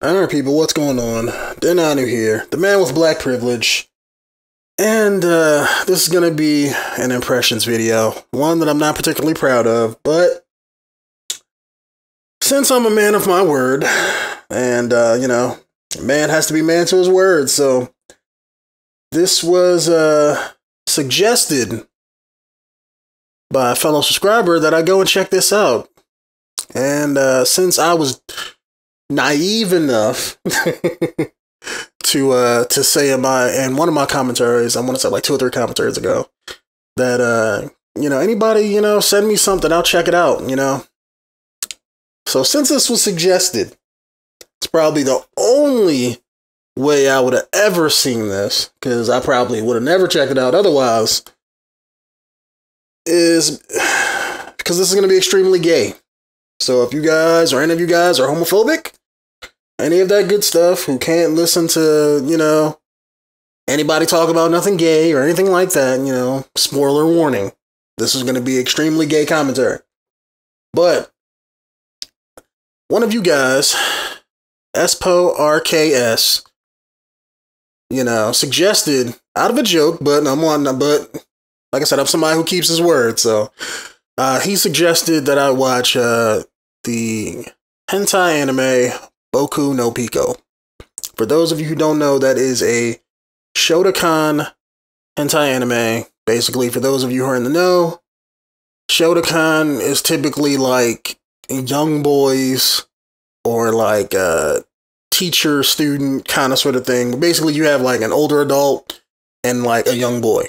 Alright people, what's going on? Denonu here, the man with black privilege. And this is gonna be an impressions video. One that I'm not particularly proud of, but since I'm a man of my word, and a man has to be man to his word, so this was suggested by a fellow subscriber that I go and check this out. And since I was naive enough to say in one of my commentaries, I want to say like 2 or 3 commentaries ago, that anybody send me something, I'll check it out. So since this was suggested, it's probably the only way I would have ever seen this, because I probably would have never checked it out otherwise, is because this is going to be extremely gay. So if you guys or any of you guys are homophobic, any of that good stuff, who can't listen to, anybody talk about nothing gay or anything like that, spoiler warning, this is going to be extremely gay commentary. But one of you guys, Epso RKS, suggested, out of a joke, but like I said, I'm somebody who keeps his word, so he suggested that I watch the hentai anime Boku no Pico. For those of you who don't know, that is a Shotokan hentai anime. Basically, for those of you who are in the know, Shotokan is typically like young boys or like teacher student kind of sort of thing. Basically, you have like an older adult and like a young boy.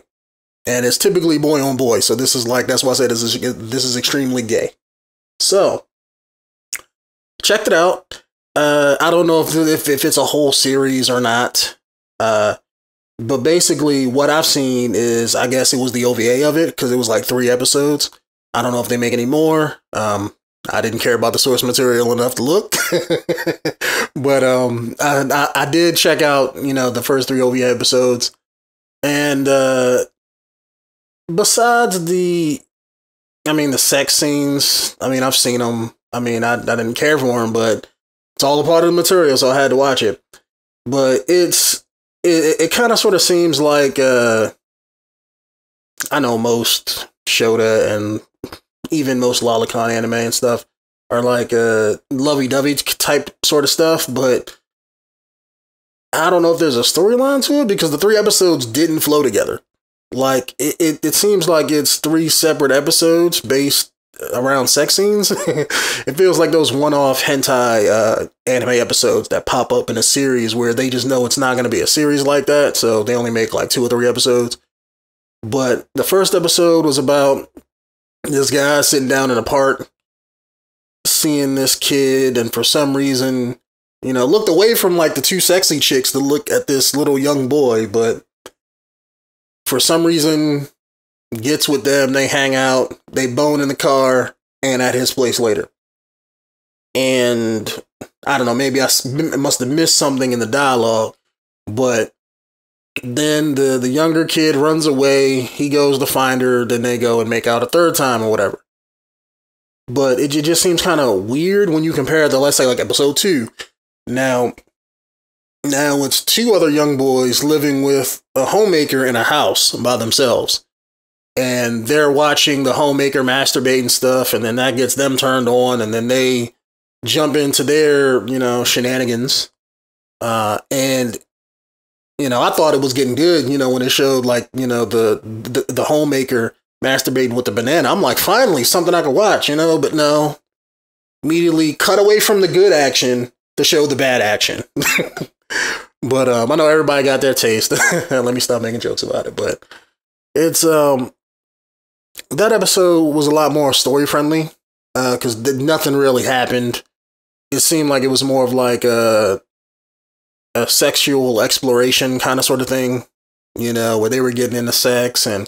And it's typically boy on boy. So this is like, that's why I said this is extremely gay. So checked it out. I don't know if it's a whole series or not. But basically what I've seen is, I guess it was the OVA of it, because it was like 3 episodes. I don't know if they make any more. I didn't care about the source material enough to look. But I did check out, the first 3 OVA episodes. And besides the sex scenes, I've seen them. I didn't care for them, but it's all a part of the material, so I had to watch it. But it kind of sort of seems like, I know most Shota and even most lolicon anime and stuff are like lovey-dovey type sort of stuff, but I don't know if there's a storyline to it, because the 3 episodes didn't flow together. Like, it seems like it's 3 separate episodes based around sex scenes. It feels like those one-off hentai anime episodes that pop up in a series where they just know it's not going to be a series like that, so they only make like 2 or 3 episodes. But the first episode was about this guy sitting down in a park, seeing this kid, and for some reason, looked away from like the 2 sexy chicks to look at this little young boy, but for some reason gets with them, they hang out, they bone in the car, and at his place later. And I don't know, maybe I must have missed something in the dialogue, but then the younger kid runs away, he goes to find her, then they go and make out a 3rd time or whatever. But it just seems kind of weird when you compare it to, let's say, like episode 2. Now it's 2 other young boys living with a homemaker in a house by themselves. And they're watching the homemaker masturbate and stuff, and then that gets them turned on, and then they jump into their, shenanigans. And I thought it was getting good, when it showed like, the homemaker masturbating with the banana. I'm like, finally, something I can watch, but no. Immediately cut away from the good action to show the bad action. But I know everybody got their taste. Let me stop making jokes about it. But it's that episode was a lot more story friendly, because nothing really happened. It seemed like it was more of like a sexual exploration kind of sort of thing, where they were getting into sex and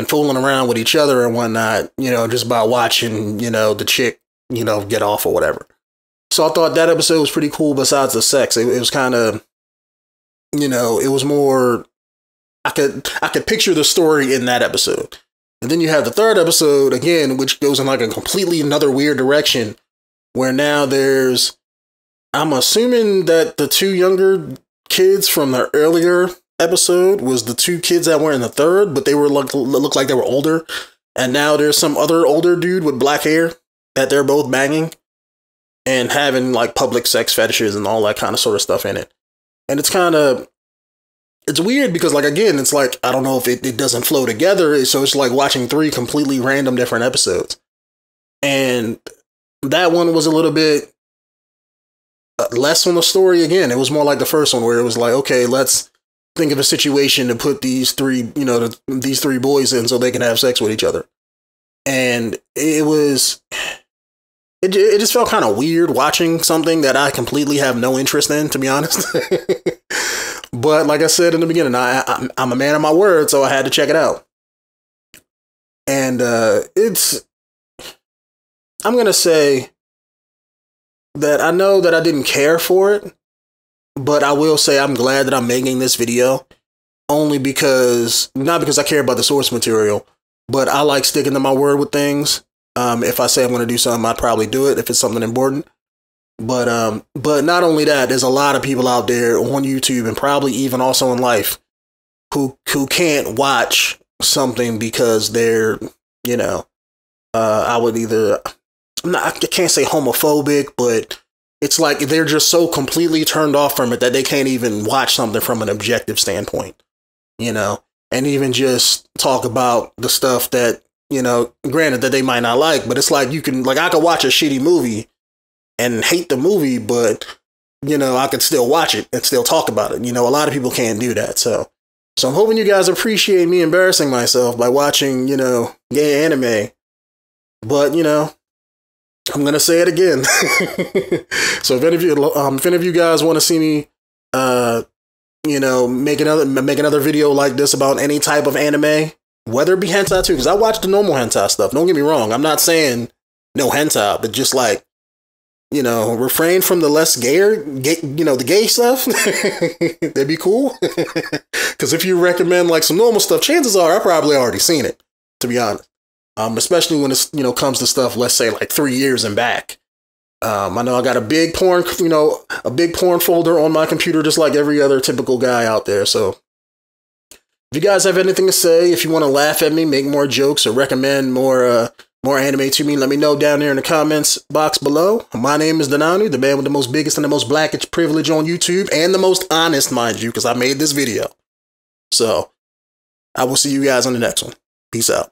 fooling around with each other and whatnot, just by watching, the chick, get off or whatever. So I thought that episode was pretty cool. Besides the sex, it was kind of, it was more, I could picture the story in that episode. And then you have the 3rd episode again, which goes in like a completely another weird direction, where now there's I'm assuming that the two younger kids from the earlier episode was the two kids that were in the third, but they were looked like they were older. And now there's some other older dude with black hair that they're both banging and having like public sex fetishes and all that kind of sort of stuff in it. And it's weird because, like, again, it's like, I don't know if it doesn't flow together. So it's like watching three completely random different episodes. And that one was a little bit less on the story again. It was more like the first one where it was like, okay, let's think of a situation to put these three boys in so they can have sex with each other. And it just felt kind of weird watching something that I completely have no interest in, to be honest. But like I said in the beginning, I'm a man of my word, so I had to check it out. And I'm going to say that I know that I didn't care for it, but I will say I'm glad that I'm making this video, only because, not because I care about the source material, but I like sticking to my word with things. If I say I'm going to do something, I'd probably do it if it's something important. But not only that, there's a lot of people out there on YouTube and probably even also in life who can't watch something because they're, I can't say homophobic, but it's like they're just so completely turned off from it that they can't even watch something from an objective standpoint, and even just talk about the stuff that, granted that they might not like, but it's like I could watch a shitty movie and hate the movie, but, I could still watch it and still talk about it. A lot of people can't do that. So I'm hoping you guys appreciate me embarrassing myself by watching, gay anime. But, I'm going to say it again. So if any of you guys want to see me, make another video like this about any type of anime, whether it be hentai too, because I watch the normal hentai stuff. Don't get me wrong. I'm not saying no hentai, but just like, refrain from the less the gay stuff. That'd be cool. Because if you recommend like some normal stuff, chances are I probably already seen it, to be honest. Especially when it's, comes to stuff, let's say like 3 years and back. I know I got a big porn folder on my computer, just like every other typical guy out there. So if you guys have anything to say, if you want to laugh at me, make more jokes, or recommend more anime to me, let me know down there in the comments box below. My name is Denonu, the man with the most biggest and the most blackest privilege on YouTube, and the most honest, mind you, because I made this video. So I will see you guys on the next one. Peace out.